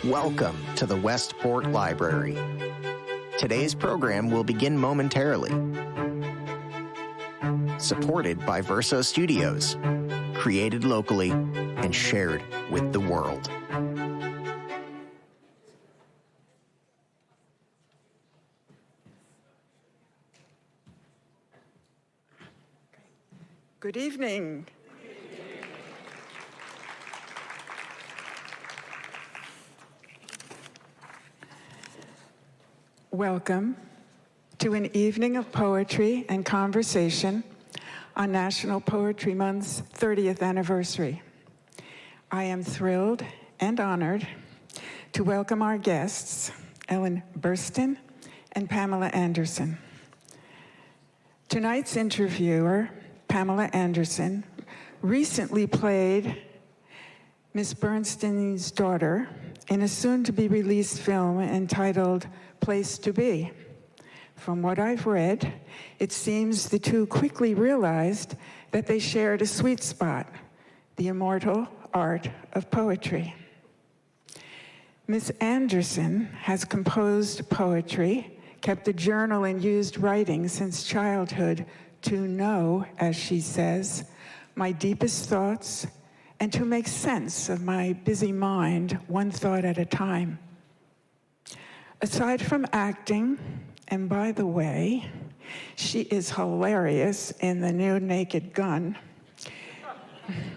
Welcome to the Westport Library. Today's program will begin momentarily. Supported by Verso Studios, created locally and shared with the world. Good evening. Welcome to an evening of poetry and conversation on National Poetry Month's 30th anniversary. I am thrilled and honored to welcome our guests, Ellen Burstyn and Pamela Anderson. Tonight's interviewer, Pamela Anderson, recently played Miss Burstyn's daughter in a soon-to-be-released film entitled Place to Be. From what I've read, it seems the two quickly realized that they shared a sweet spot, the immortal art of poetry. Miss Anderson has composed poetry, kept a journal, and used writing since childhood to know, as she says, my deepest thoughts and to make sense of my busy mind, one thought at a time. Aside from acting, and by the way, she is hilarious in The New Naked Gun,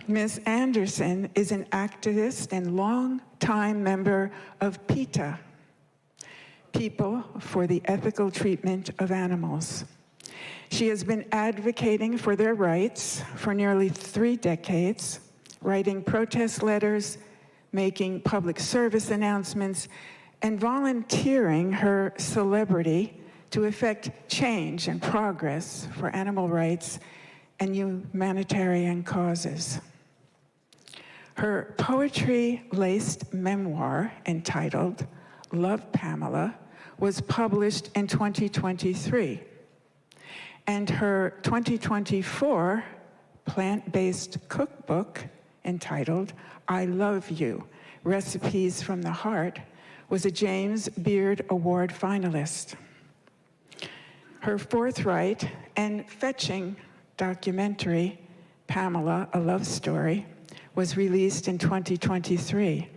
Miss Anderson is an activist and long-time member of PETA, People for the Ethical Treatment of Animals. She has been advocating for their rights for nearly 3 decades, writing protest letters, making public service announcements, and volunteering her celebrity to effect change and progress for animal rights and humanitarian causes. Her poetry-laced memoir entitled Love, Pamela was published in 2023, and her 2024 plant-based cookbook entitled I Love You, Recipes from the Heart was a James Beard Award finalist. Her forthright and fetching documentary, Pamela, A Love Story, was released in 2023.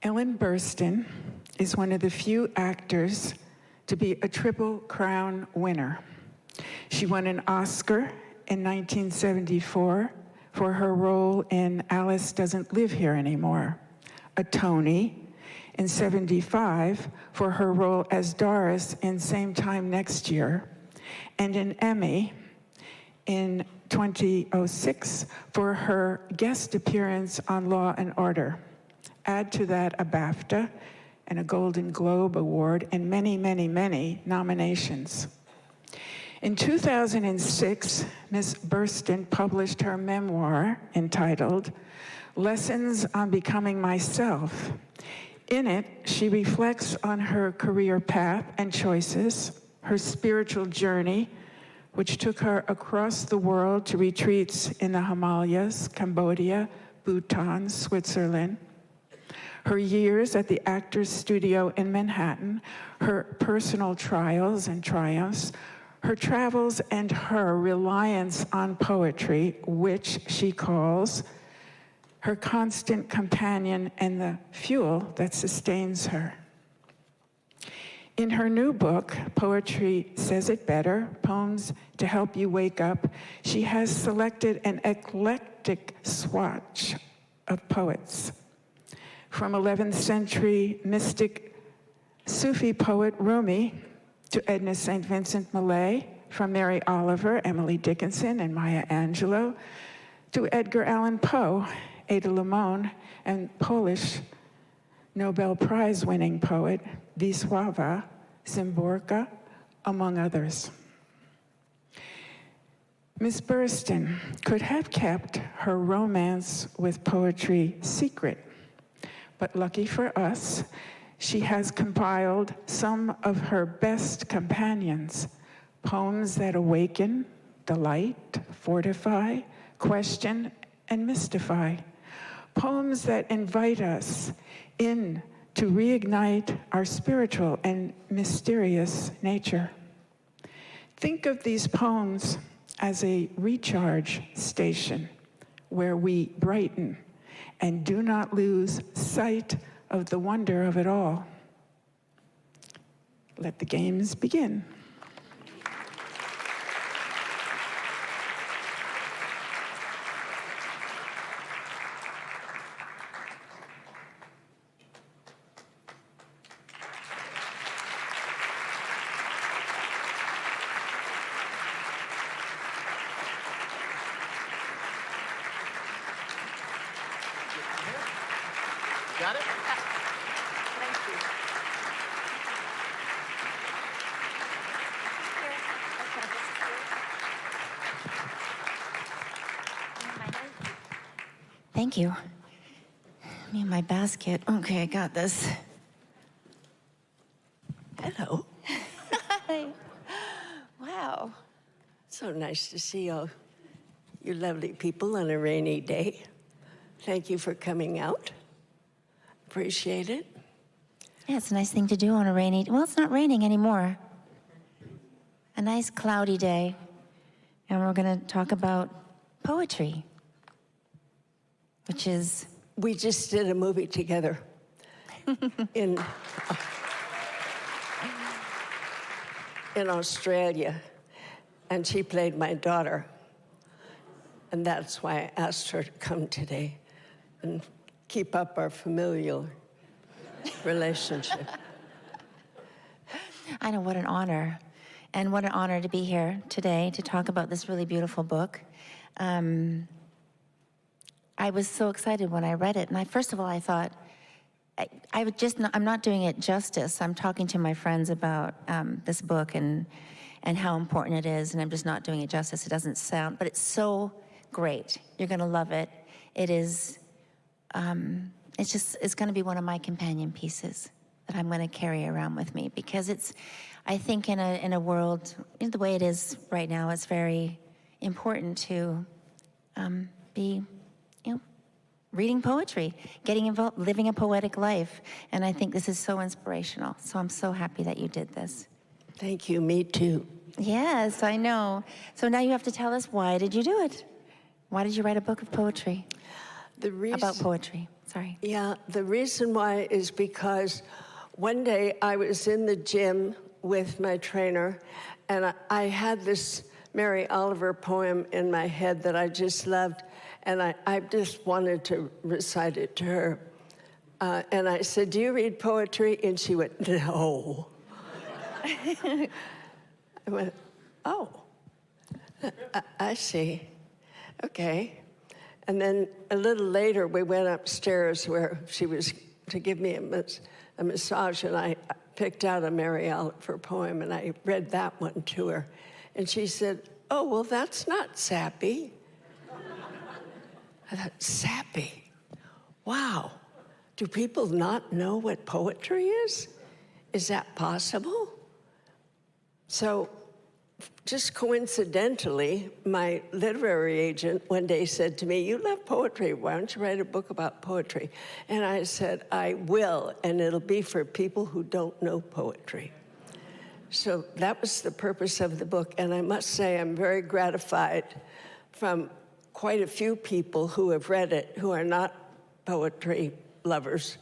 Ellen Burstyn is one of the few actors to be a Triple Crown winner. She won an Oscar in 1974 for her role in Alice Doesn't Live Here Anymore, a Tony in 75 for her role as Doris in Same Time Next Year, and an Emmy in 2006 for her guest appearance on Law and Order. Add to that a BAFTA and a Golden Globe Award and many, many, many nominations. In 2006, Ms. Burstyn published her memoir entitled Lessons on Becoming Myself. In it, she reflects on her career path and choices, her spiritual journey, which took her across the world to retreats in the Himalayas, Cambodia, Bhutan, Switzerland, her years at the Actors Studio in Manhattan, her personal trials and triumphs, her travels, and her reliance on poetry, which she calls her constant companion and the fuel that sustains her. In her new book, Poetry Says It Better, Poems to Help You Wake Up, she has selected an eclectic swatch of poets. From 11th century mystic Sufi poet Rumi to Edna St. Vincent Millay, from Mary Oliver, Emily Dickinson, and Maya Angelou, to Edgar Allan Poe, Ada Limon, and Polish Nobel Prize-winning poet Wisława Szymborska, among others. Miss Burstyn could have kept her romance with poetry secret, but lucky for us, she has compiled some of her best companions, poems that awaken, delight, fortify, question, and mystify. Poems that invite us in to reignite our spiritual and mysterious nature. Think of these poems as a recharge station where we brighten and do not lose sight of the wonder of it all. Let the games begin. Got it? Thank you. Thank you. Me and my basket. Okay, I got this. Hello. Hi. Wow. So nice to see all you lovely people on a rainy day. Thank you for coming out. Appreciate it. Yeah, it's a nice thing to do on a rainy, well, it's not raining anymore. A nice cloudy day. And we're going to talk about poetry, which is, We just did a movie together in Australia, and she played my daughter. And that's why I asked her to come today and keep up our familial relationship. I know, what an honor. And what an honor to be here today to talk about this really beautiful book. I was so excited when I read it. And first of all, I thought, I'm not doing it justice. I'm talking to my friends about this book and how important it is, and I'm just not doing it justice. It doesn't sound, but it's so great. You're gonna love it. It is, it's gonna be one of my companion pieces that I'm gonna carry around with me, because I think in a world, the way it is right now, it's very important to be, reading poetry, getting involved, living a poetic life. And I think this is so inspirational. So I'm so happy that you did this. Thank you, me too. Yes, I know. So now you have to tell us, why did you do it? Why did you write a book of poetry? About poetry, sorry. Yeah, the reason why is because one day I was in the gym with my trainer, and I had this Mary Oliver poem in my head that I just loved, and I just wanted to recite it to her. And I said, "Do you read poetry?" And she went, "No." I went, "Oh, I see. Okay." And then a little later, we went upstairs where she was to give me a massage, and I picked out a Mary Oliver poem, and I read that one to her. And she said, "Oh, well, that's not sappy." I thought, sappy? Wow. Do people not know what poetry is? Is that possible? So just coincidentally, my literary agent one day said to me, "You love poetry. Why don't you write a book about poetry?" And I said, "I will, and it'll be for people who don't know poetry." So that was the purpose of the book, and I must say I'm very gratified from quite a few people who have read it, who are not poetry lovers,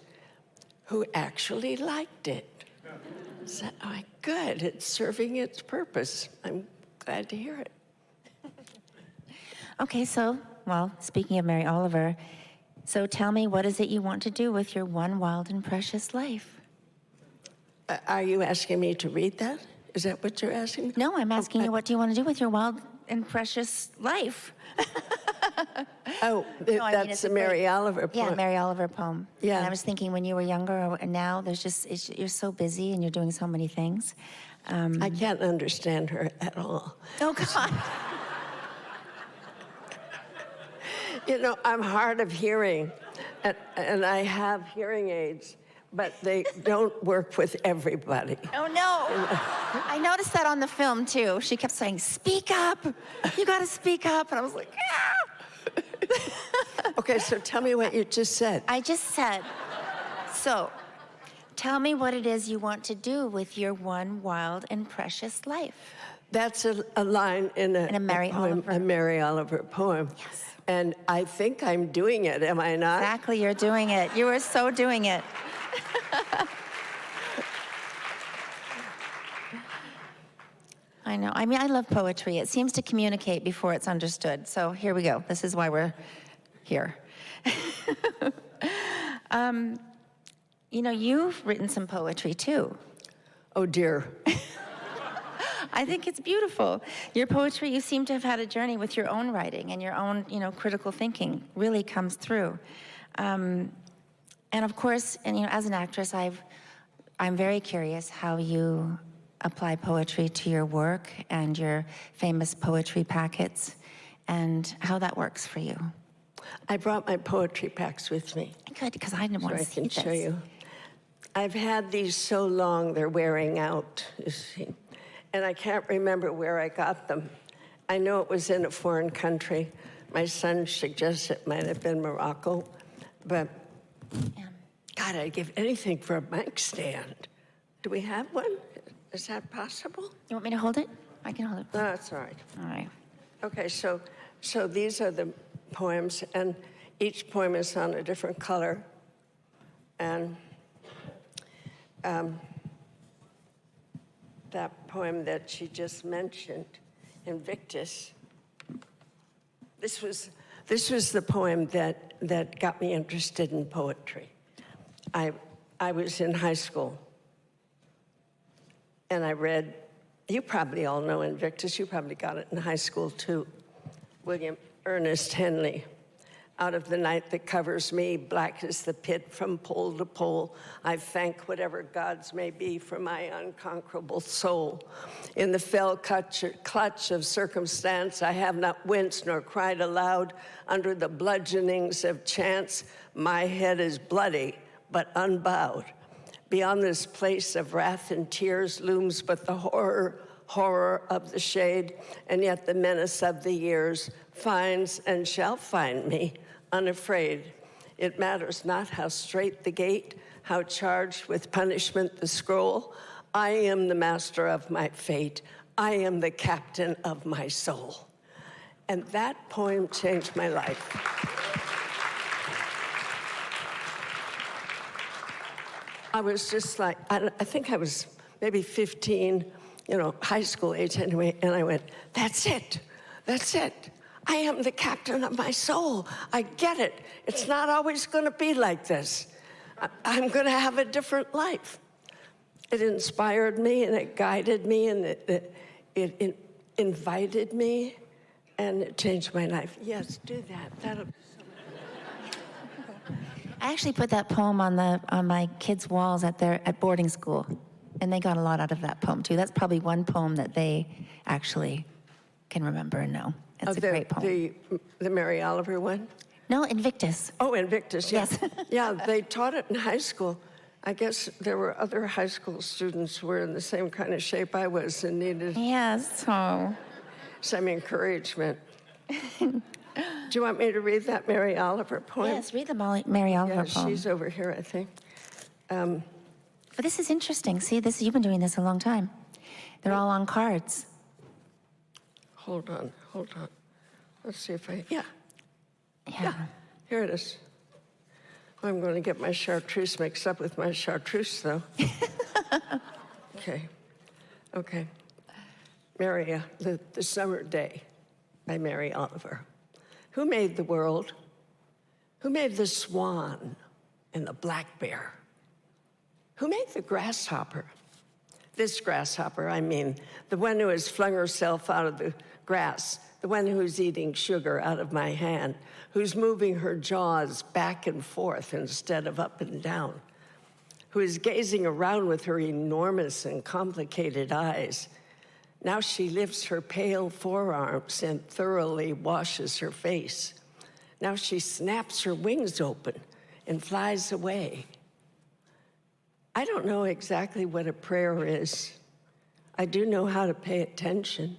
who actually liked it. So, good, it's serving its purpose. I'm glad to hear it. Okay, so, well, speaking of Mary Oliver, so tell me, what is it you want to do with your one wild and precious life? Are you asking me to read that? Is that what you're asking me? No, I'm asking you, what do you want to do with your wild and precious life? Oh, No, I mean, that's the Mary Oliver poem. Yeah, Mary Oliver poem. Yeah. And I was thinking, when you were younger and now, you're so busy and you're doing so many things. I can't understand her at all. Oh, God. You know, I'm hard of hearing, and I have hearing aids, but they don't work with everybody. Oh, no. I noticed that on the film, too. She kept saying, "Speak up. You got to speak up." And I was like, "Ah." Okay, so tell me what you just said. I just said, so tell me what it is you want to do with your one wild and precious life. That's a line in a Mary poem, Oliver. a Mary Oliver poem. Yes. And I think I'm doing it, am I not? Exactly, you're doing it. You are so doing it. I know. I mean, I love poetry. It seems to communicate before it's understood. So here we go. This is why we're here. You've written some poetry too. Oh, dear. I think it's beautiful. Your poetry, you seem to have had a journey with your own writing and your own, critical thinking really comes through. And of course, as an actress, I'm very curious how you apply poetry to your work and your famous poetry packets and how that works for you. I brought my poetry packs with me. Good, because I didn't want to see this. I can show you. I've had these so long, they're wearing out, you see. And I can't remember where I got them. I know it was in a foreign country. My son suggests it might have been Morocco. But, God, I'd give anything for a mic stand. Do we have one? Is that possible? You want me to hold it? I can hold it. No, that's all right. All right. Okay, so these are the poems, and each poem is on a different color. And that poem that she just mentioned, Invictus, this was the poem that got me interested in poetry. I was in high school, and I read, you probably all know Invictus, you probably got it in high school too, William Ernest Henley. Out of the night that covers me, black as the pit from pole to pole, I thank whatever gods may be for my unconquerable soul. In the fell clutch of circumstance, I have not winced nor cried aloud. Under the bludgeonings of chance, my head is bloody but unbowed. Beyond this place of wrath and tears looms but the horror of the shade, and yet the menace of the years finds and shall find me unafraid. It matters not how straight the gate, how charged with punishment the scroll. I am the master of my fate. I am the captain of my soul. And that poem changed my life. I was just like, I think I was maybe 15, high school age anyway, and I went, that's it. I am the captain of my soul. I get it. It's not always going to be like this. I'm going to have a different life. It inspired me, and it guided me, and it invited me, and it changed my life. Yes, do that. That'll be so much. I actually put that poem on my kids' walls at boarding school, and they got a lot out of that poem too. That's probably one poem that they actually can remember and know. It's a great poem. The Mary Oliver one? No, Invictus. Oh, Invictus, yes. Yes. Yeah, they taught it in high school. I guess there were other high school students who were in the same kind of shape I was and needed some encouragement. Do you want me to read that Mary Oliver poem? Yes, read the Mary Oliver poem. She's over here, I think. But this is interesting. See, you've been doing this a long time. They're all on cards. Hold on. Let's see if yeah, here it is. I'm going to get my chartreuse mixed up with my chartreuse, though. Okay. Mary, the Summer Day by Mary Oliver. Who made the world? Who made the swan and the black bear? Who made the grasshopper? This grasshopper, I mean, the one who has flung herself out of the grass, the one who's eating sugar out of my hand, who's moving her jaws back and forth instead of up and down, who is gazing around with her enormous and complicated eyes. Now she lifts her pale forearms and thoroughly washes her face. Now she snaps her wings open and flies away. I don't know exactly what a prayer is. I do know how to pay attention,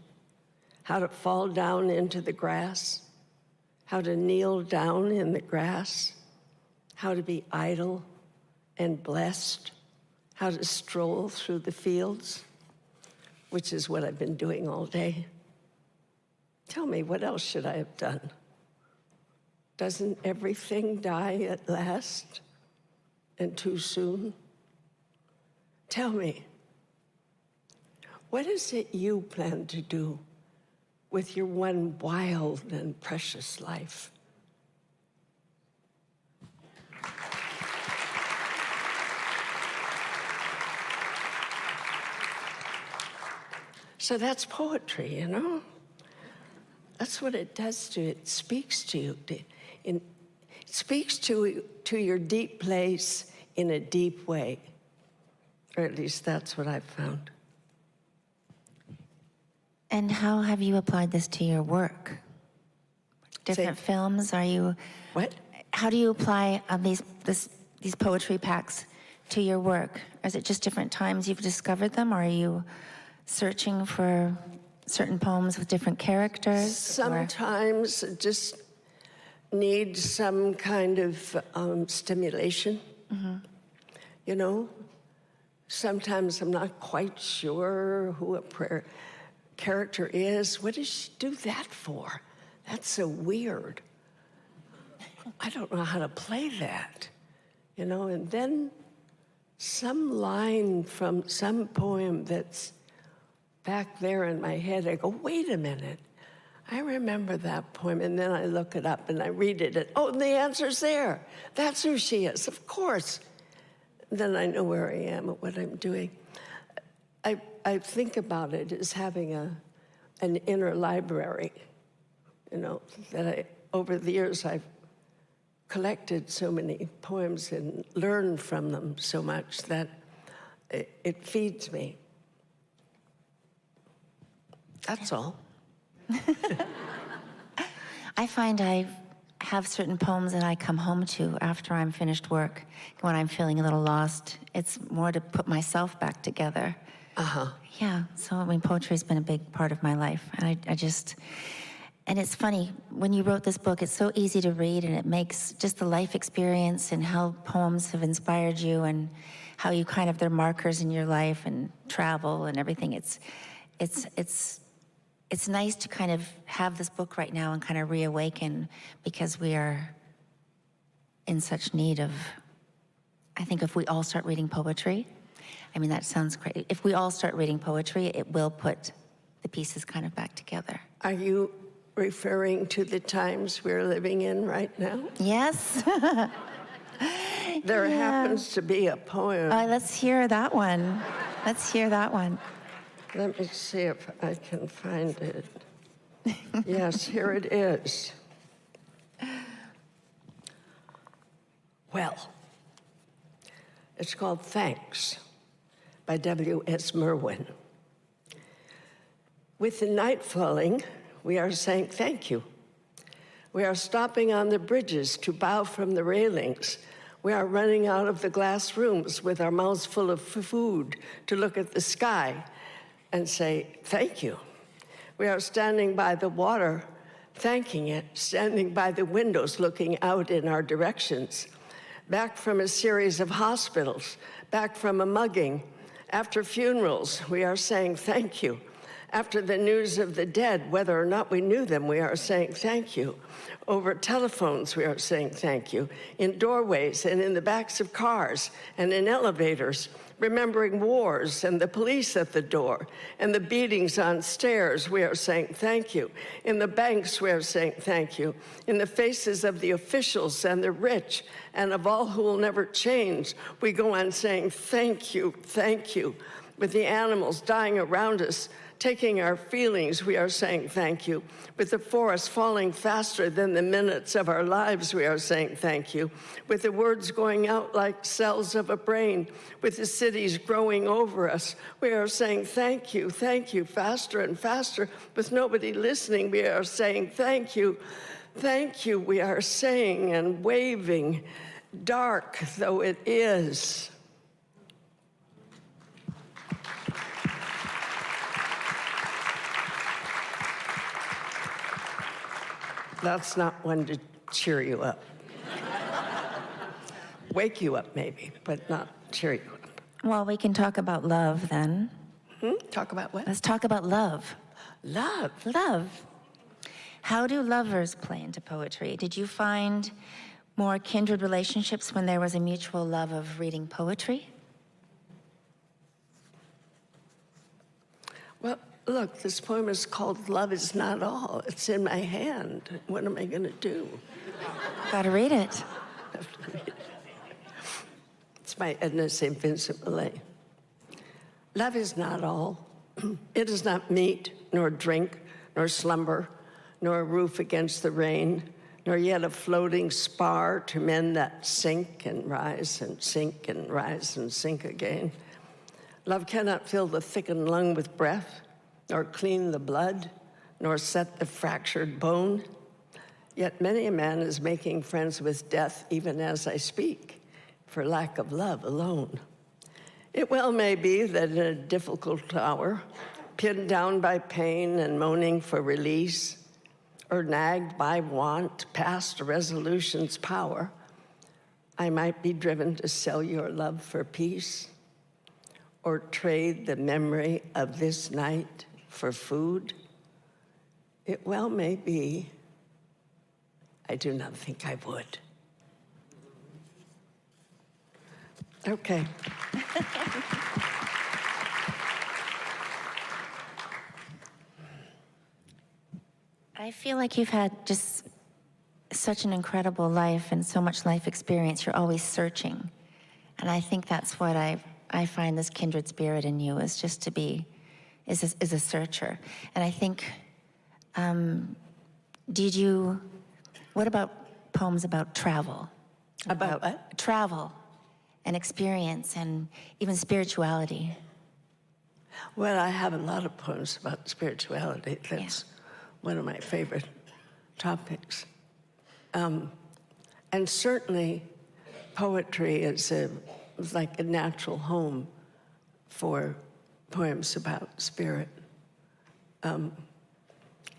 how to fall down into the grass, how to kneel down in the grass, how to be idle and blessed, how to stroll through the fields, which is what I've been doing all day. Tell me, what else should I have done? Doesn't everything die at last and too soon? Tell me, what is it you plan to do with your one wild and precious life? So that's poetry, you know? That's what it does to you. It speaks to you. It speaks to your deep place in a deep way. Or at least that's what I've found. And how have you applied this to your work? Different films, are you... What? How do you apply these poetry packs to your work? Is it just different times you've discovered them, or are you searching for certain poems with different characters? Sometimes it just needs some kind of stimulation. Mm-hmm. You know? Sometimes I'm not quite sure who a prayer character is. What does she do that for? That's so weird. I don't know how to play that, you know? And then some line from some poem that's back there in my head, I go, wait a minute. I remember that poem, and then I look it up and I read it, and oh, the answer's there. That's who she is, of course. Then I know where I am and what I'm doing. I think about it as having an inner library, you know, that over the years I've collected so many poems and learned from them so much that it feeds me. That's all. I find I have certain poems that I come home to after I'm finished work. When I'm feeling a little lost, it's more to put myself back together. Uh-huh. Yeah, so I mean, poetry's been a big part of my life. And and it's funny, when you wrote this book, it's so easy to read, and it makes just the life experience and how poems have inspired you and how you kind of, they're markers in your life and travel and everything. It's nice to kind of have this book right now and kind of reawaken, because we are in such need of, I think if we all start reading poetry, I mean, that sounds great. If we all start reading poetry, it will put the pieces kind of back together. Are you referring to the times we're living in right now? Yes. There happens to be a poem. Let's hear that one. Let's hear that one. Let me see if I can find it. Yes, here it is. Well, it's called Thanks by W.S. Merwin. With the night falling, we are saying thank you. We are stopping on the bridges to bow from the railings. We are running out of the glass rooms with our mouths full of food to look at the sky and say, thank you. We are standing by the water, thanking it, standing by the windows, looking out in our directions. Back from a series of hospitals, back from a mugging. After funerals, we are saying thank you. After the news of the dead, whether or not we knew them, we are saying thank you. Over telephones, we are saying thank you. In doorways and in the backs of cars and in elevators, remembering wars and the police at the door and the beatings on stairs, we are saying thank you. In the banks, we are saying thank you. In the faces of the officials and the rich and of all who will never change, we go on saying thank you, thank you. With the animals dying around us, taking our feelings, we are saying thank you. With the forest falling faster than the minutes of our lives, we are saying thank you. With the words going out like cells of a brain, with the cities growing over us, we are saying thank you, faster and faster. With nobody listening, we are saying thank you. We are saying and waving, dark though it is. That's not one to cheer you up. Wake you up, maybe, but not cheer you up. Well, we can talk about love then. Talk about what? Let's talk about love. Love. Love. How do lovers play into poetry? Did you find more kindred relationships when there was a mutual love of reading poetry? Well, look, this poem is called Love Is Not All. It's in my hand. What am I going to do? Gotta read it. It's by Edna St. Vincent Millay. Love is not all. It is not meat, nor drink, nor slumber, nor a roof against the rain, nor yet a floating spar to men that sink and rise and sink and rise and sink again. Love cannot fill the thickened lung with breath, nor clean the blood, nor set the fractured bone. Yet many a man is making friends with death even as I speak, for lack of love alone. It well may be that in a difficult hour, pinned down by pain and moaning for release, or nagged by want past resolution's power, I might be driven to sell your love for peace, or trade the memory of this night for food. It well may be. I do not think I would. Okay. I feel like you've had just such an incredible life and so much life experience. You're always searching. And I think that's what I find this kindred spirit in you, is just to be, is a searcher. And I think, what about poems about travel? About what? Travel and experience and even spirituality. Well, I have a lot of poems about spirituality. That's one of my favorite topics. And certainly poetry is like a natural home for poems about spirit. I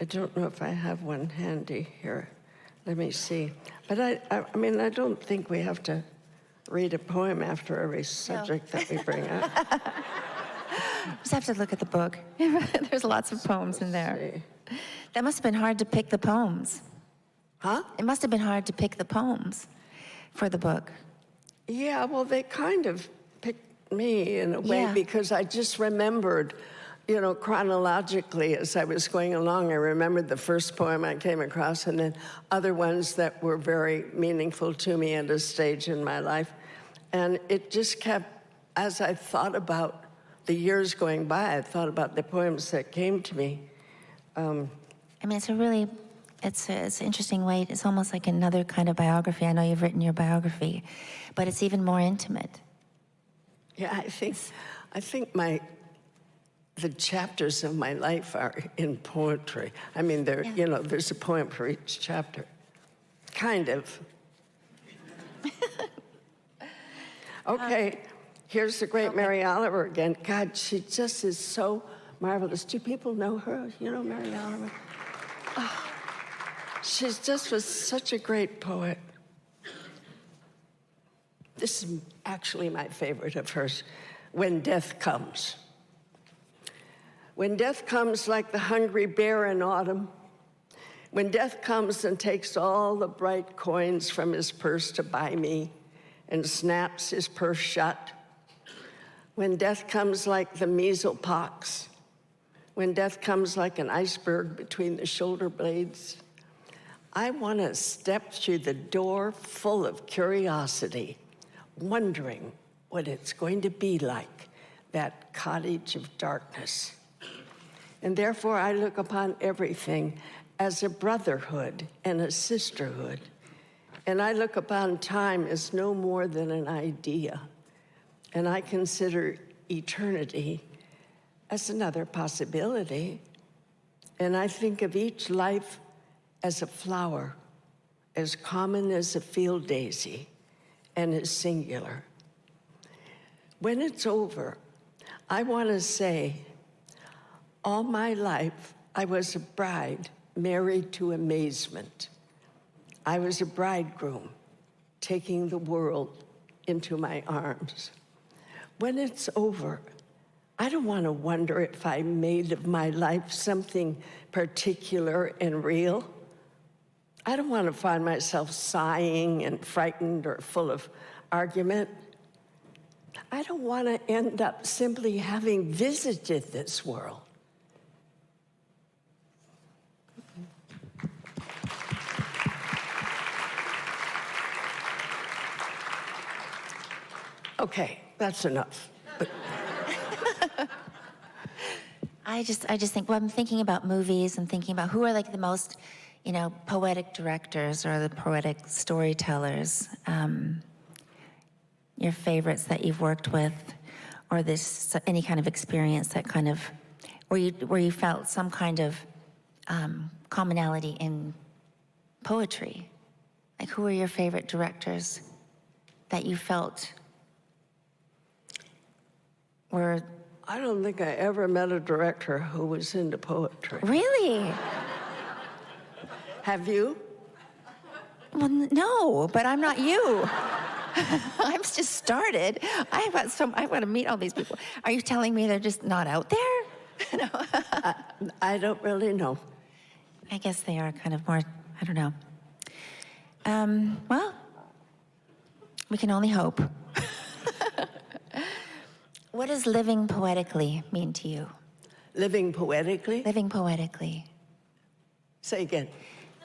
don't know if I have one handy here. Let me see. But I mean, I don't think we have to read a poem after every subject that we bring up. Just have to look at the book. There's lots of poems in there. That must have been hard to pick the poems. Huh? It must have been hard to pick the poems for the book. Yeah, well, they kind of picked me in a way because I just remembered, you know, chronologically as I was going along, I remembered the first poem I came across and then other ones that were very meaningful to me at a stage in my life. And it just kept, as I thought about the years going by, I thought about the poems that came to me. I mean, it's an interesting way. It's almost like another kind of biography. I know you've written your biography, but it's even more intimate. Yeah, I think the chapters of my life are in poetry. I mean, you know, there's a poem for each chapter. Kind of. Okay, here's the great Mary Oliver again. God, she just is so marvelous. Do people know her? You know Mary Oliver? Oh, she just was such a great poet. This is actually my favorite of hers. When Death Comes. When death comes like the hungry bear in autumn, when death comes and takes all the bright coins from his purse to buy me and snaps his purse shut, when death comes like the measles pox, when death comes like an iceberg between the shoulder blades, I want to step through the door full of curiosity, wondering what it's going to be like, that cottage of darkness. And therefore, I look upon everything as a brotherhood and a sisterhood. And I look upon time as no more than an idea. And I consider eternity as another possibility. And I think of each life as a flower, as common as a field daisy, and as singular. When it's over, I want to say, all my life, I was a bride married to amazement. I was a bridegroom, taking the world into my arms. When it's over, I don't want to wonder if I made of my life something particular and real. I don't want to find myself sighing and frightened or full of argument. I don't want to end up simply having visited this world. Okay, that's enough. I just think, well, I'm thinking about movies and thinking about who are like the most, poetic directors or the poetic storytellers, your favorites that you've worked with, or this any kind of experience that kind of, where you felt some kind of commonality in poetry. Like, who are your favorite directors that you felt were? I don't think I ever met a director who was into poetry. Really? Have you? Well, no, but I'm not you. I'm just started. I want to meet all these people. Are you telling me they're just not out there? No. I don't really know. I guess they are kind of more, I don't know. Well, we can only hope. What does living poetically mean to you? Living poetically? Living poetically. Say again.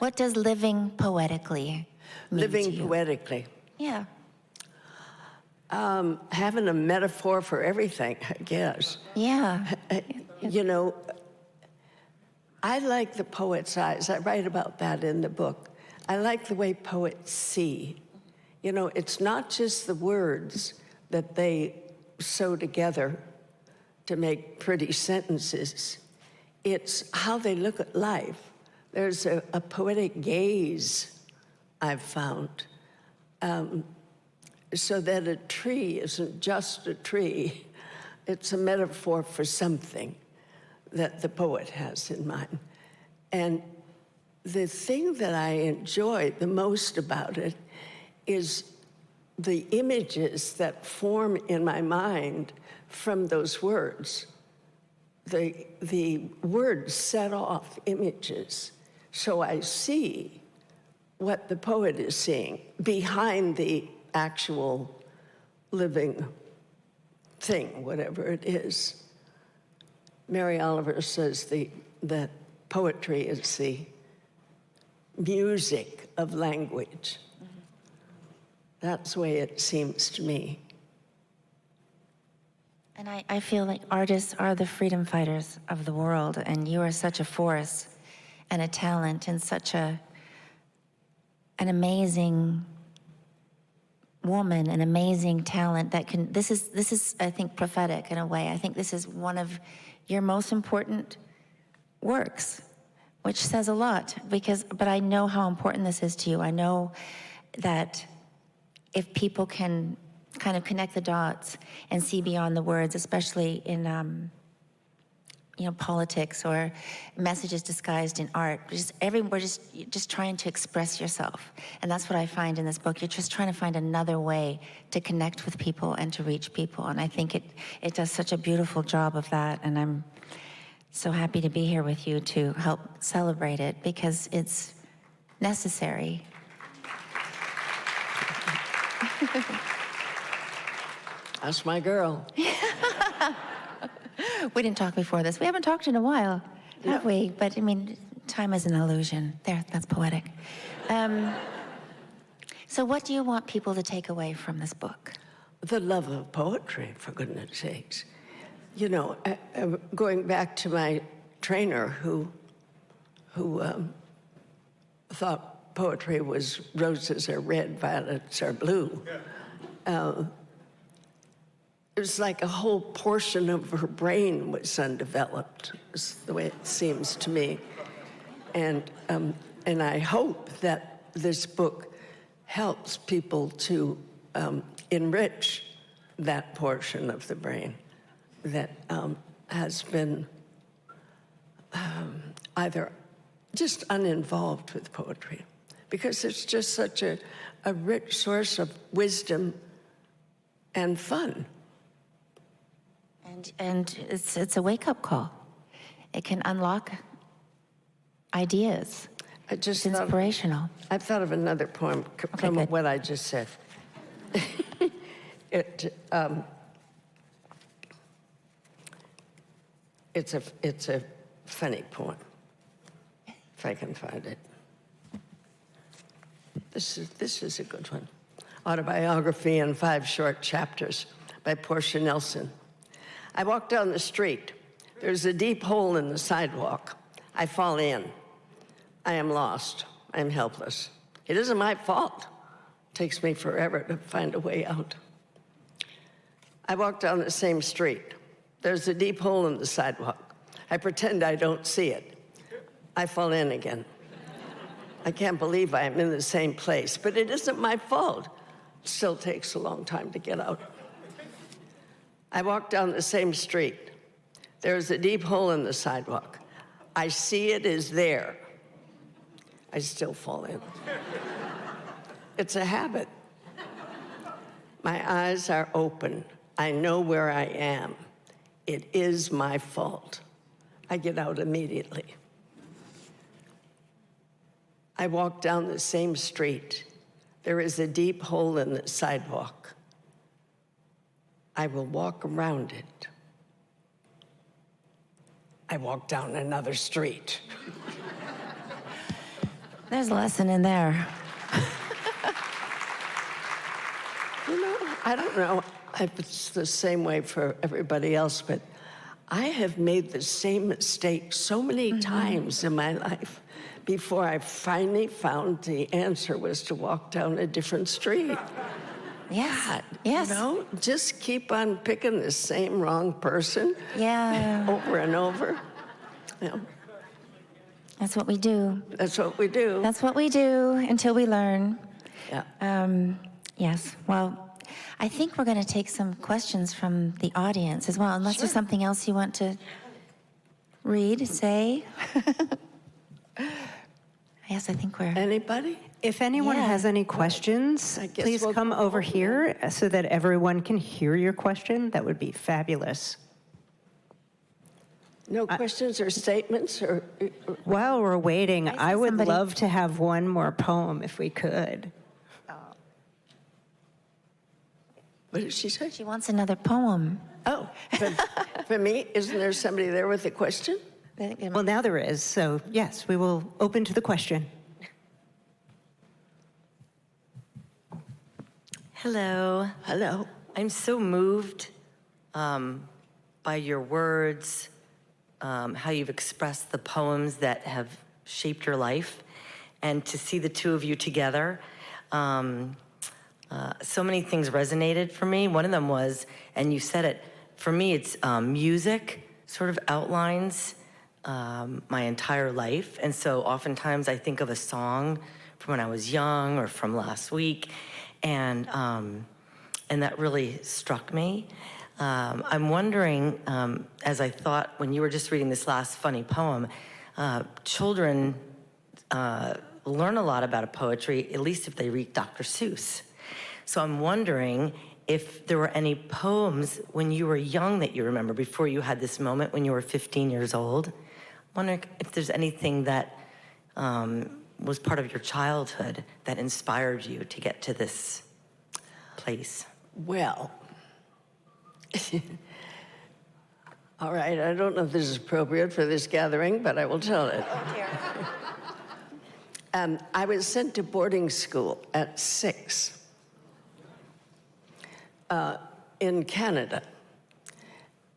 What does living poetically mean Living to you? poetically. Yeah. Having a metaphor for everything, I guess. Yeah. I like the poet's eyes. I write about that in the book. I like the way poets see. It's not just the words that they sew together to make pretty sentences. It's how they look at life. There's a poetic gaze I've found, so that a tree isn't just a tree. It's a metaphor for something that the poet has in mind. And the thing that I enjoy the most about it is the images that form in my mind from those words. The words set off images, so I see what the poet is seeing behind the actual living thing, whatever it is. Mary Oliver says that poetry is the music of language. That's the way it seems to me. And I feel like artists are the freedom fighters of the world, and you are such a force and a talent and such an amazing woman, an amazing talent that can, this is, I think, prophetic in a way. I think this is one of your most important works, which says a lot, but I know how important this is to you. I know that if people can kind of connect the dots and see beyond the words, especially in politics or messages disguised in art. We're just trying to express yourself. And that's what I find in this book. You're just trying to find another way to connect with people and to reach people. And I think it does such a beautiful job of that. And I'm so happy to be here with you to help celebrate it because it's necessary. That's my girl. We didn't talk before this. We haven't talked in a while, have we? But I mean, time is an illusion. There, that's poetic. So what do you want people to take away from this book? The love of poetry, for goodness sakes. Going back to my trainer who thought poetry was roses are red, violets are blue. It was like a whole portion of her brain was undeveloped, is the way it seems to me. And I hope that this book helps people to enrich that portion of the brain that has been either just uninvolved with poetry, because it's just such a rich source of wisdom and fun. And it's a wake-up call. It can unlock ideas. It's inspirational. I thought of another poem from good. what I just said. It's a funny poem, if I can find it. This is a good one. Autobiography in 5 short chapters by Portia Nelson. I walk down the street. There's a deep hole in the sidewalk. I fall in. I am lost. I am helpless. It isn't my fault. It takes me forever to find a way out. I walk down the same street. There's a deep hole in the sidewalk. I pretend I don't see it. I fall in again. I can't believe I am in the same place, but it isn't my fault. It still takes a long time to get out. I walk down the same street. There's a deep hole in the sidewalk. I see it is there. I still fall in. It's a habit. My eyes are open. I know where I am. It is my fault. I get out immediately. I walk down the same street. There is a deep hole in the sidewalk. I will walk around it. I walk down another street. There's a lesson in there. You know, I don't know if it's the same way for everybody else, but I have made the same mistake so many times in my life before I finally found the answer was to walk down a different street. Yes. God, Yes. You know, just keep on picking the same wrong person Yeah. over and over. You know, That's what we do. that's what we do. That's what we do until we learn. Yeah. Yes. Well, I think we're going to take some questions from the audience as well, unless there's something else you want to read, say. Yes, I think we're... Anybody? If anyone Yeah. has any questions, I guess please we'll come go over over here so that everyone can hear your question. That would be fabulous. No questions or statements or While we're waiting, I see I would somebody- love to have one more poem if we could. what did she say? She wants another poem. Oh, for me, isn't there somebody there with a question? Well, now there is, so yes, we will open to the question. Hello. Hello. I'm so moved by your words, how you've expressed the poems that have shaped your life, and to see the two of you together. So many things resonated for me. One of them was, and you said it, for me it's music sort of outlines my entire life. And so oftentimes I think of a song from when I was young or from last week, and that really struck me. I'm wondering, as I thought when you were just reading this last funny poem, children learn a lot about a poetry, at least if they read Dr. Seuss. So I'm wondering if there were any poems when you were young that you remember, before you had this moment when you were 15 years old. I'm wondering if there's anything that was part of your childhood that inspired you to get to this place. Well, all right, I don't know if this is appropriate for this gathering, but I will tell it. I was sent to boarding school at 6 in Canada.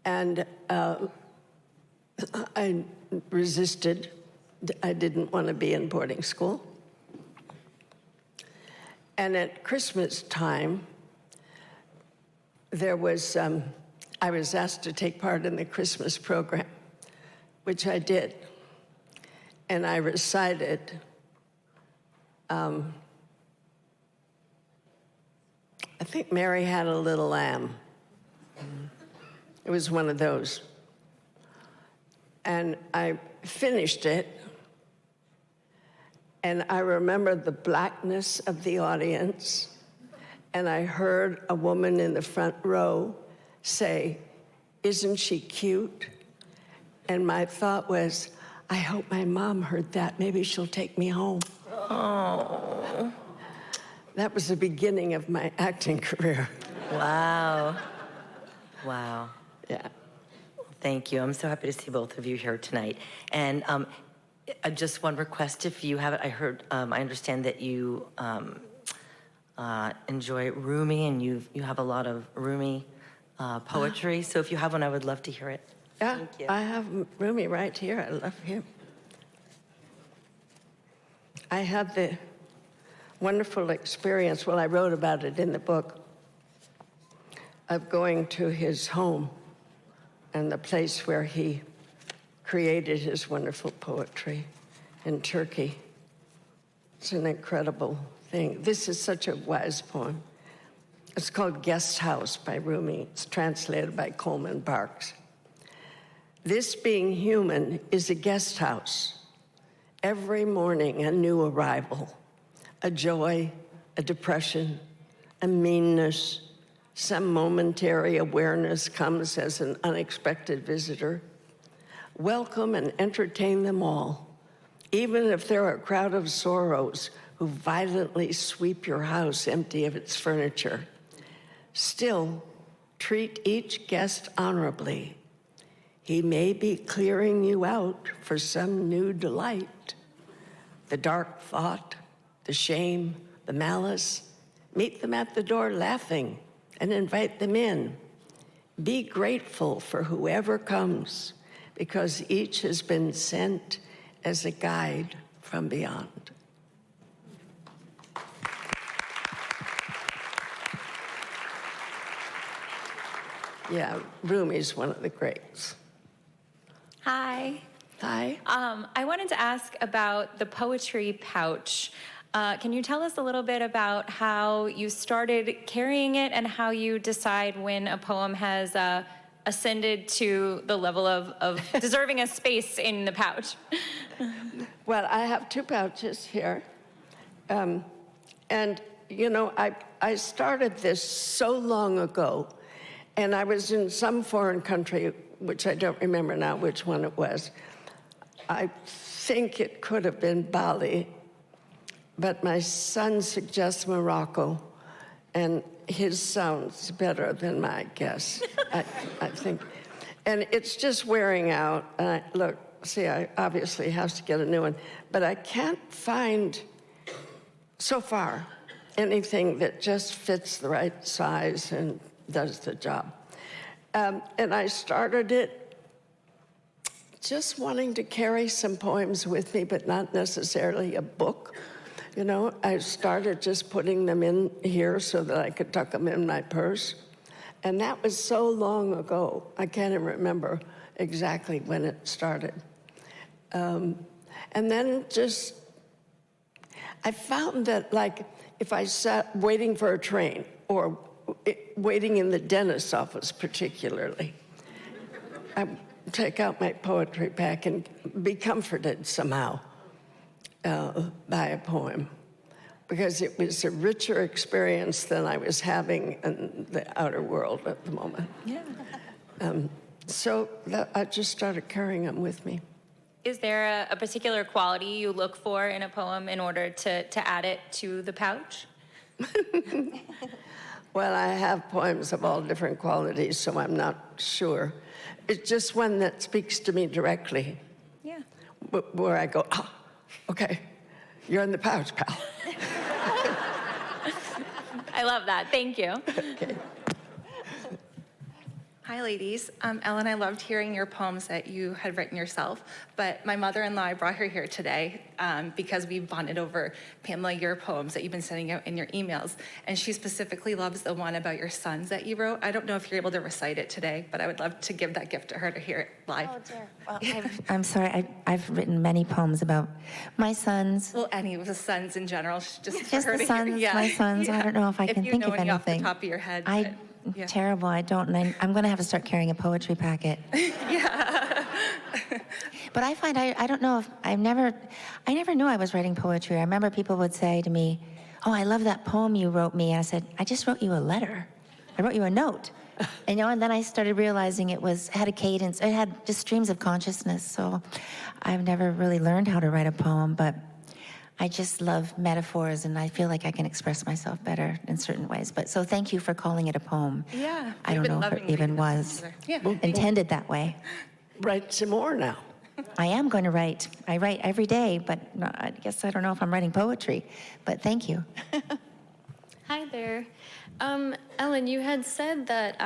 And I resisted. I didn't want to be in boarding school. And at Christmas time, there was, I was asked to take part in the Christmas program, which I did. And I recited I think Mary Had a Little Lamb. It was one of those. And I finished it, And I remember the blackness of the audience, and I heard a woman in the front row say, "Isn't she cute?" And my thought was, I hope my mom heard that. Maybe she'll take me home. Oh. That was the beginning of my acting career. Wow. Wow. Yeah. Thank you. I'm so happy to see both of you here tonight. And just one request, if you have it. I understand that you enjoy Rumi, and you have a lot of Rumi poetry. So if you have one, I would love to hear it. Yeah, Thank you. I have Rumi right here. I love him. I had the wonderful experience, well, I wrote about it in the book, of going to his home and the place where he created his wonderful poetry in Turkey. It's an incredible thing. This is such a wise poem. It's called Guest House by Rumi. It's translated by Coleman Barks. This being human is a guest house. Every morning a new arrival, a joy, a depression, a meanness, some momentary awareness comes as an unexpected visitor. Welcome and entertain them all, even if they're a crowd of sorrows who violently sweep your house empty of its furniture. Still, treat each guest honorably. He may be clearing you out for some new delight. The dark thought, the shame, the malice, meet them at the door laughing and invite them in. Be grateful for whoever comes, because each has been sent as a guide from beyond. Yeah, Rumi's one of the greats. Hi. Hi. I wanted to ask about the poetry pouch. Can you tell us a little bit about how you started carrying it and how you decide when a poem has ascended to the level of deserving a space in the pouch? Well, I have two pouches here. And, you know, I started this so long ago, and I was in some foreign country, which I don't remember now which one it was. I think it could have been Bali, but my son suggests Morocco, and his sounds better than my guess, I think. And it's just wearing out. Look, see, I obviously have to get a new one, but I can't find, so far, anything that just fits the right size and does the job. And I started it just wanting to carry some poems with me, but not necessarily a book. You know, I started just putting them in here so that I could tuck them in my purse. And that was so long ago, I can't even remember exactly when it started. And then just, I found that, like, if I sat waiting for a train or waiting in the dentist's office particularly, I take out my poetry pack and be comforted somehow by a poem, because it was a richer experience than I was having in the outer world at the moment. Yeah. So I just started carrying them with me. Is there a particular quality you look for in a poem in order to add it to the pouch? Well, I have poems of all different qualities, so I'm not sure. It's just one that speaks to me directly. Yeah. Where I go, okay, you're in the pouch, pal. I love that. Thank you. Okay. Hi, ladies. Ellen, I loved hearing your poems that you had written yourself, but my mother-in-law, I brought her here today because we bonded over, Pamela, your poems that you've been sending out in your emails, and she specifically loves the one about your sons that you wrote. I don't know if you're able to recite it today, but I would love to give that gift to her to hear it live. Oh, dear. Well, I'm sorry. I've written many poems about my sons. Well, any of the sons in general, just for Just her the to sons, hear. Yeah. my sons. I don't know if I can you think know of any anything. off the top of your head. Yeah. Terrible. I don't. And I'm going to have to start carrying a poetry packet. Yeah. But I find I don't know if I never knew I was writing poetry. I remember people would say to me, "Oh, I love that poem you wrote me." And I said, "I just wrote you a letter. I wrote you a note." And then I started realizing it had a cadence. It had just streams of consciousness. So I've never really learned how to write a poem, but I just love metaphors, and I feel like I can express myself better in certain ways. But so thank you for calling it a poem. Yeah. I don't know if it even was intended that way. Write some more now. I am going to write. I write every day, but I guess I don't know if I'm writing poetry. But thank you. Hi there. Ellen, you had said that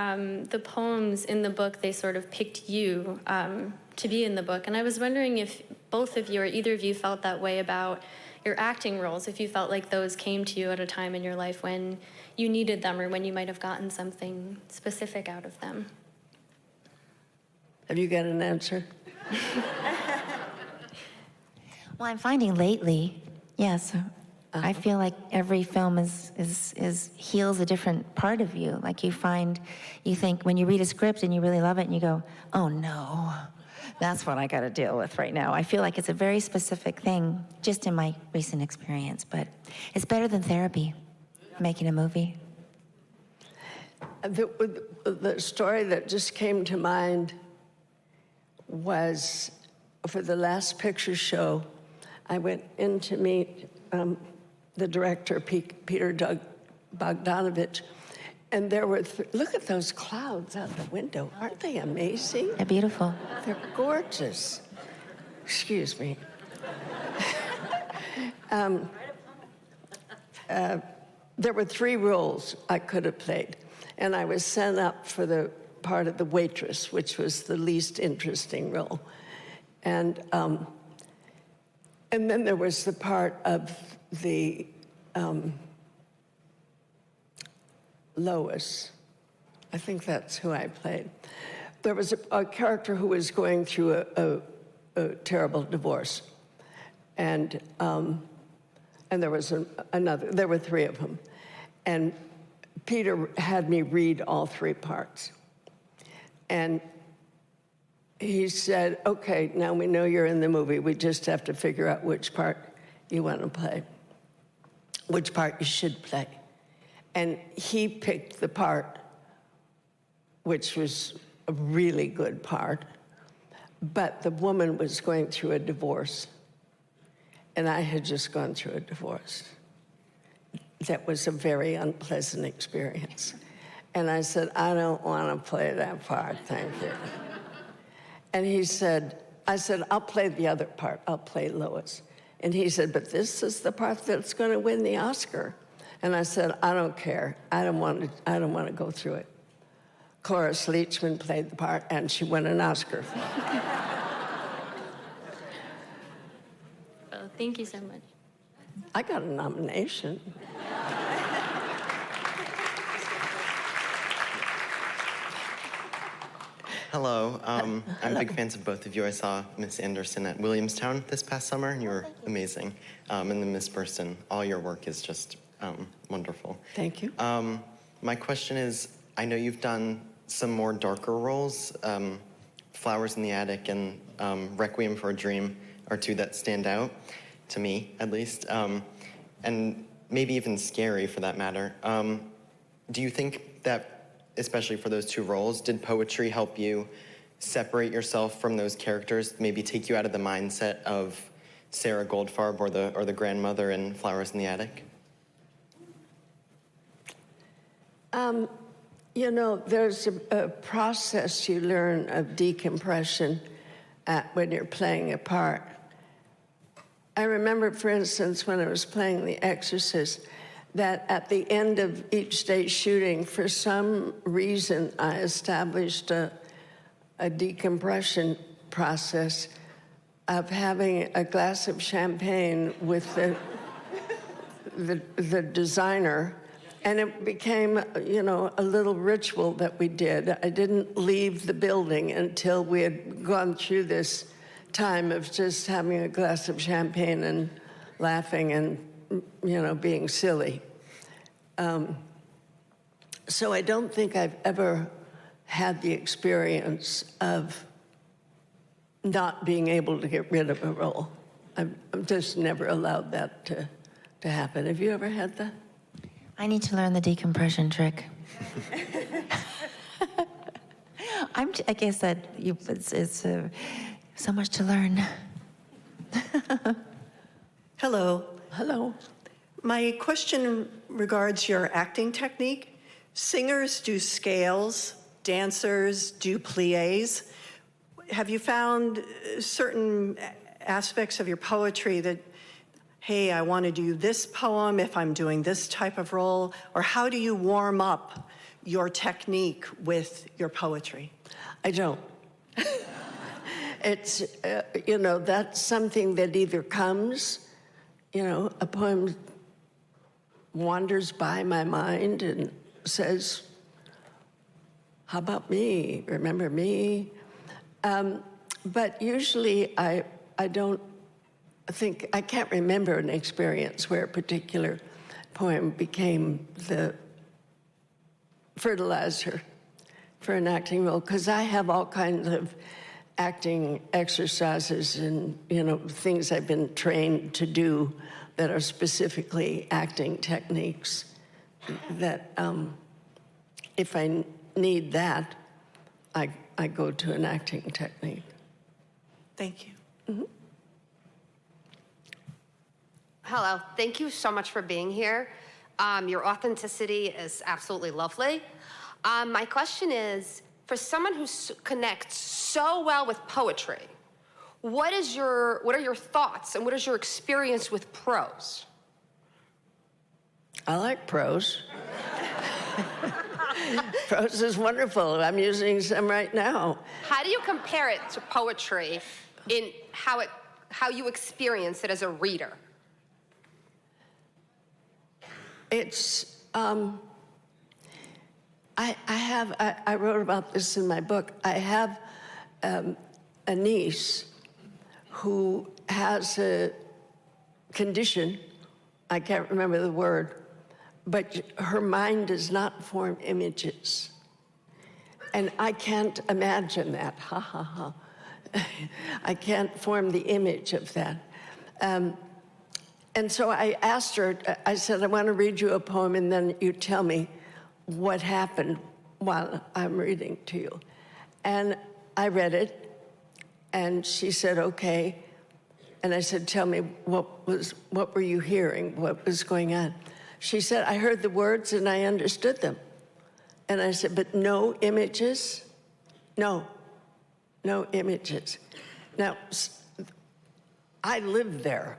the poems in the book, they sort of picked you to be in the book. And I was wondering if both of you or either of you felt that way about your acting roles, if you felt like those came to you at a time in your life when you needed them or when you might have gotten something specific out of them. Have you got an answer? Well, I'm finding lately, yes, I feel like every film heals a different part of you. Like you think when you read a script and you really love it and you go, oh no, that's what I got to deal with right now. I feel like it's a very specific thing, just in my recent experience, but it's better than therapy, making a movie. The story that just came to mind was for the last picture show. I went in to meet the director, Peter Bogdanovich, and there were, look at those clouds out the window. Aren't they amazing? They're beautiful. They're gorgeous. Excuse me. There were 3 roles I could have played, and I was sent up for the part of the waitress, which was the least interesting role. And then there was the part of the Lois. I think that's who I played. There was a character who was going through a terrible divorce. And there was another, there were 3 of them. And Peter had me read all 3 parts. And he said, okay, now we know you're in the movie. We just have to figure out which part you want to play, which part you should play. And he picked the part, which was a really good part, but the woman was going through a divorce. And I had just gone through a divorce. That was a very unpleasant experience. And I said, I don't want to play that part, thank you. And he said, I said, I'll play the other part. I'll play Lois. And he said, but this is the part that's going to win the Oscar. And I said, I don't care. I don't want to go through it. Cloris Leachman played the part, and she won an Oscar. Well, thank you so much. I got a nomination. Hello, I'm big fans of both of you. I saw Miss Anderson at Williamstown this past summer, and you were amazing. And then Miss Burstyn, all your work is just wonderful. Thank you. My question is, I know you've done some more darker roles. Flowers in the Attic and Requiem for a Dream are 2 that stand out, to me at least, and maybe even scary for that matter. Do you think that, especially for those 2 roles, did poetry help you separate yourself from those characters, maybe take you out of the mindset of Sarah Goldfarb or the grandmother in Flowers in the Attic? You know, there's a process you learn of decompression when you're playing a part. I remember, for instance, when I was playing The Exorcist, that at the end of each day's shooting, for some reason, I established a decompression process of having a glass of champagne with the designer, and it became, you know, a little ritual that we did. I didn't leave the building until we had gone through this time of just having a glass of champagne and laughing and, you know, being silly. So I don't think I've ever had the experience of not being able to get rid of a role. I've just never allowed that to happen. Have you ever had that? I need to learn the decompression trick. Like I said, it's so much to learn. Hello. Hello. My question regards your acting technique. Singers do scales, dancers do pliés. Have you found certain aspects of your poetry that, hey, I want to do this poem if I'm doing this type of role? Or how do you warm up your technique with your poetry? I don't. It's, that's something that either comes, a poem wanders by my mind and says, how about me? Remember me? But usually I don't think, I can't remember an experience where a particular poem became the fertilizer for an acting role, because I have all kinds of acting exercises and, things I've been trained to do that are specifically acting techniques that if I need that, I go to an acting technique. Thank you. Mm-hmm. Hello, thank you so much for being here. Your authenticity is absolutely lovely. My question is, for someone who connects so well with poetry, what are your thoughts and what is your experience with prose? I like prose. Prose is wonderful. I'm using some right now. How do you compare it to poetry in how you experience it as a reader? It's, I wrote about this in my book. I have a niece who has a condition, I can't remember the word, but her mind does not form images. And I can't imagine that, ha ha ha. I can't form the image of that. And so I asked her, I said, I want to read you a poem and then you tell me what happened while I'm reading to you. And I read it and she said, okay. And I said, tell me, what were you hearing? What was going on? She said, I heard the words and I understood them. And I said, but no images? No images. Now, I live there.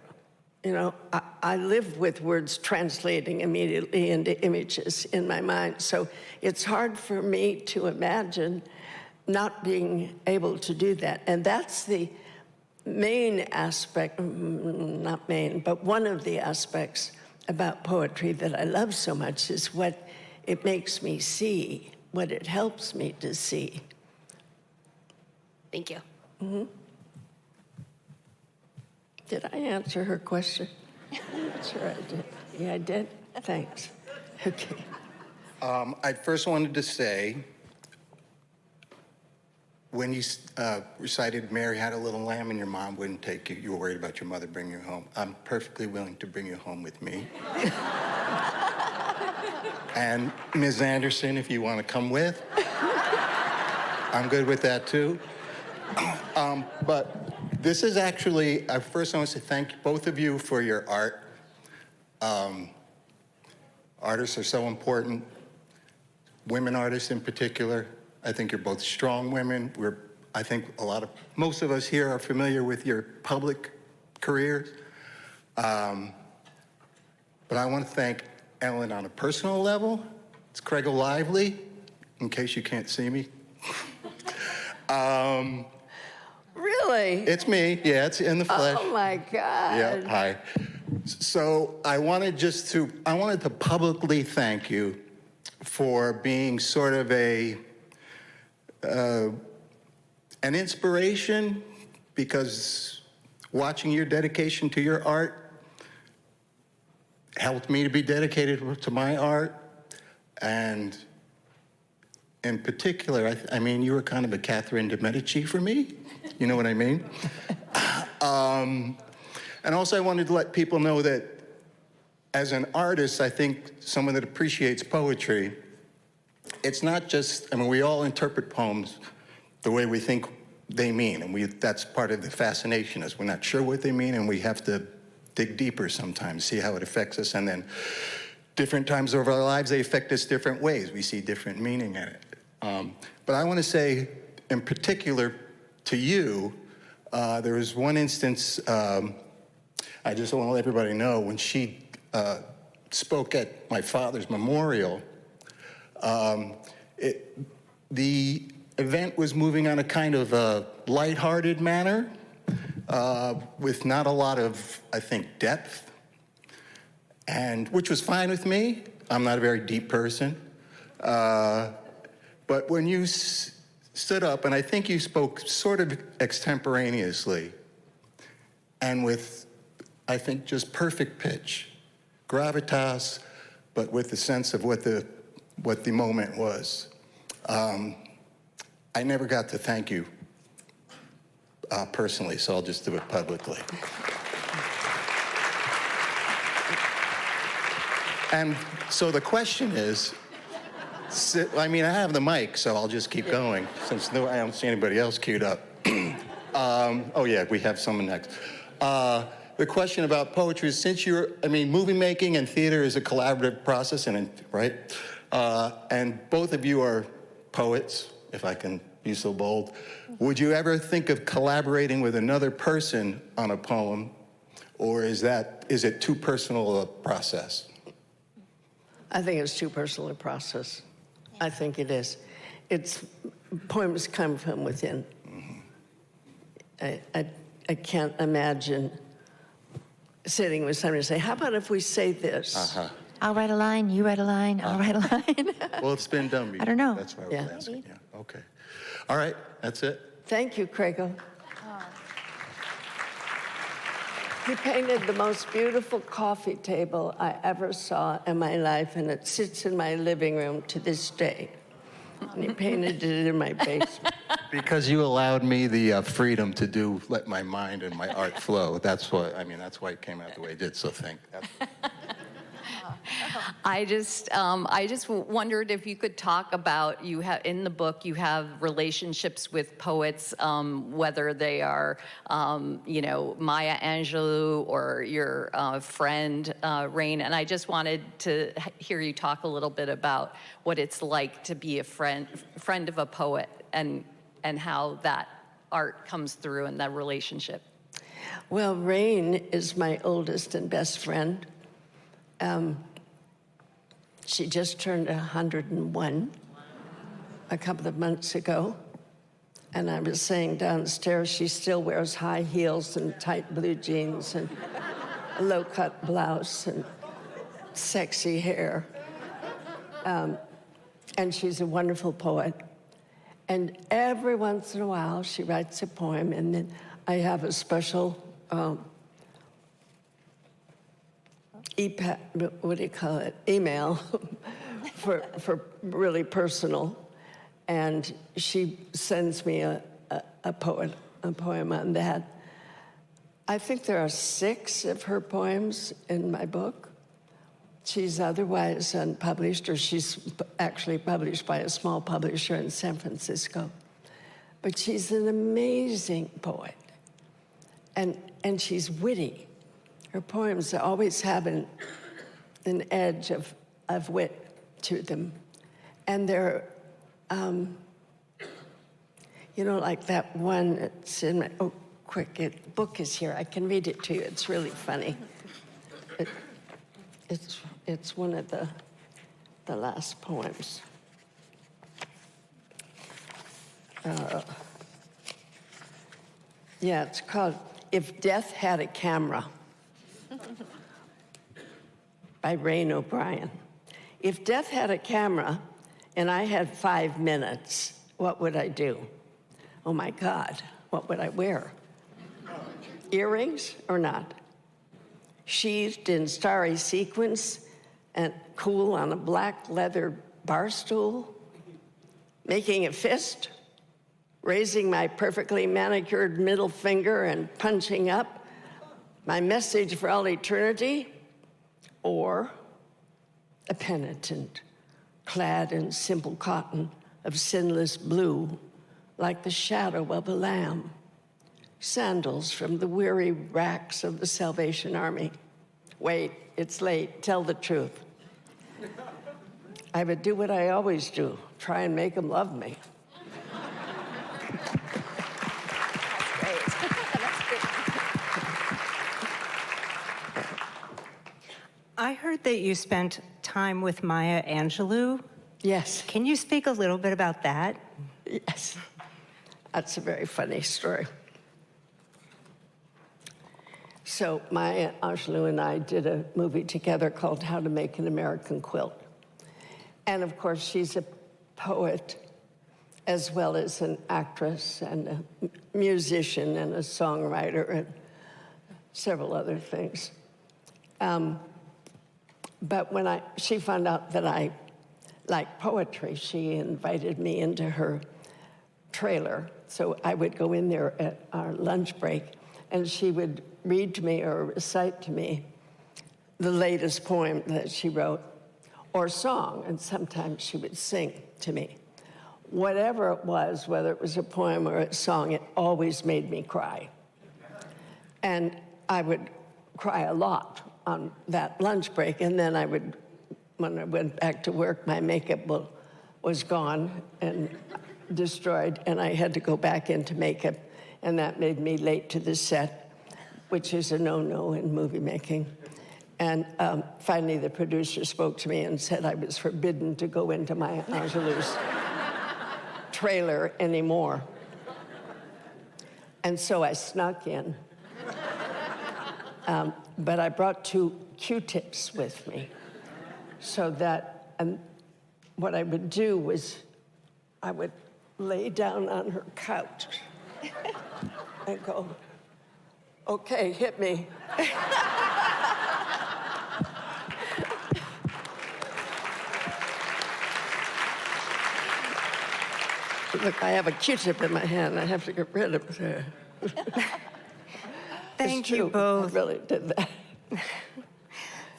I live with words translating immediately into images in my mind. So it's hard for me to imagine not being able to do that. And that's the main aspect, not main, but one of the aspects about poetry that I love so much is what it makes me see, what it helps me to see. Thank you. Mm-hmm. Did I answer her question? Sure I did. Yeah, I did? Thanks. Okay. I first wanted to say, when you recited Mary Had a Little Lamb and your mom wouldn't take you, you were worried about your mother bringing you home. I'm perfectly willing to bring you home with me. And Ms. Anderson, if you want to come with, I'm good with that too. But this is actually, first I want to say thank both of you for your art. Artists are so important, women artists in particular. I think you're both strong women. I think most of us here are familiar with your public careers. But I want to thank Ellen on a personal level. It's Craig Lively, in case you can't see me. Really? It's me, yeah, it's in the flesh. Oh my God. Yeah, hi. So I wanted to publicly thank you for being sort of an inspiration, because watching your dedication to your art helped me to be dedicated to my art. And in particular, I mean, you were kind of a Catherine de Medici for me. You know what I mean? And also I wanted to let people know that as an artist, I think someone that appreciates poetry, it's not just, I mean, we all interpret poems the way we think they mean, and that's part of the fascination, is we're not sure what they mean, and we have to dig deeper sometimes, see how it affects us, and then different times of our lives, they affect us different ways. We see different meaning in it. But I want to say, in particular, to you, there was one instance, I just want to let everybody know, when she spoke at my father's memorial, the event was moving on a kind of a lighthearted manner, with not a lot of, I think, depth, and which was fine with me. I'm not a very deep person. But when you stood up, and I think you spoke sort of extemporaneously, and with, I think, just perfect pitch, gravitas, but with the sense of what the moment was. I never got to thank you personally, so I'll just do it publicly. And so the question is, I mean, I have the mic, so I'll just keep going, since I don't see anybody else queued up. Oh yeah, we have someone next. The question about poetry is, since movie making and theater is a collaborative process, right? And both of you are poets, if I can be so bold. Would you ever think of collaborating with another person on a poem, or is it too personal a process? I think it's too personal a process. I think it is. Poems come from within. I can't imagine sitting with somebody and say, how about if we say this? Uh-huh. I'll write a line, you write a line, I'll write a line. Well, it's been done before. I don't know. That's why I was asking. Yeah. Okay. All right, that's it. Thank you, Craigo. He painted the most beautiful coffee table I ever saw in my life, and it sits in my living room to this day. And he painted it in my basement. Because you allowed me the freedom to let my mind and my art flow. That's why it came out the way it did, so thank you. I just wondered if you could talk about, in the book you have relationships with poets, whether they are Maya Angelou or your friend Rain, and I just wanted to hear you talk a little bit about what it's like to be a friend of a poet, and how that art comes through in that relationship. Well, Rain is my oldest and best friend. She just turned 101 a couple of months ago. And I was saying downstairs, she still wears high heels and tight blue jeans and a low-cut blouse and sexy hair. And she's a wonderful poet. And every once in a while, she writes a poem, and then I have a special email for really personal, and she sends me a poem on that. I think there are 6 of her poems in my book. She's otherwise unpublished, or she's actually published by a small publisher in San Francisco. But she's an amazing poet, and she's witty. Her poems always have an edge of wit to them. And they're, like that one that's in my, book is here. I can read it to you. It's really funny. It's one of the last poems. It's called If Death Had a Camera, by Rain O'Brien. If death had a camera and I had 5 minutes, what would I do? Oh my God, what would I wear? Earrings or not? Sheathed in starry sequins and cool on a black leather bar stool? Making a fist? raising my perfectly manicured middle finger and punching up, my message for all eternity, or a penitent clad in simple cotton of sinless blue, like the shadow of a lamb, sandals from the weary racks of the Salvation Army. Wait, it's late, tell the truth. I would do what I always do, try and make them love me. I heard that you spent time with Maya Angelou. Yes. Can you speak a little bit about that? Yes. That's a very funny story. So Maya Angelou and I did a movie together called How to Make an American Quilt. And of course, she's a poet as well as an actress and a musician and a songwriter and several other things. But when she found out that I liked poetry, she invited me into her trailer. So I would go in there at our lunch break, and she would read to me or recite to me the latest poem that she wrote, or song, and sometimes she would sing to me. Whatever it was, whether it was a poem or a song, it always made me cry. And I would cry a lot on that lunch break, and then when I went back to work, my makeup was gone and destroyed, and I had to go back into makeup, and that made me late to the set, which is a no-no in movie making. And finally, the producer spoke to me and said I was forbidden to go into Maya Angelou's trailer anymore. And so I snuck in. But I brought 2 Q-tips with me so that what I would do was I would lay down on her couch and go, okay, hit me. Look, I have a Q-tip in my hand. I have to get rid of it. Thank you both. I really did that.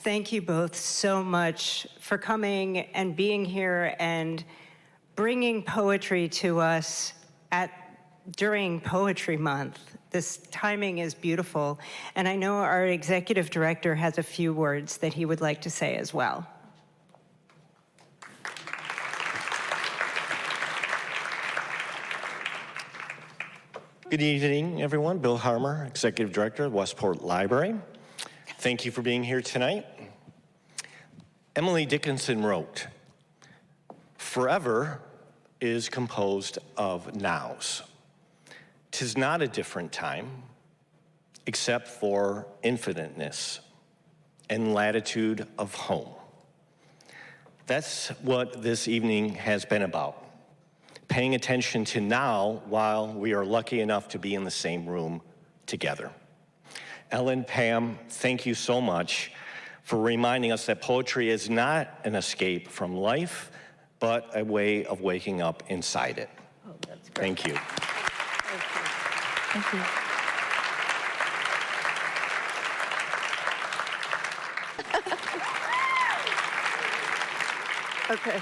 Thank you both so much for coming and being here and bringing poetry to us during Poetry Month. This timing is beautiful. And I know our executive director has a few words that he would like to say as well. Good evening, everyone. Bill Harmer, Executive Director of Westport Library. Thank you for being here tonight. Emily Dickinson wrote, "Forever is composed of nows. 'Tis not a different time, except for infiniteness and latitude of home." That's what this evening has been about. Paying attention to now while we are lucky enough to be in the same room together. Ellen, Pam, thank you so much for reminding us that poetry is not an escape from life, but a way of waking up inside it. Oh, that's great. Thank you. Thank you. Okay.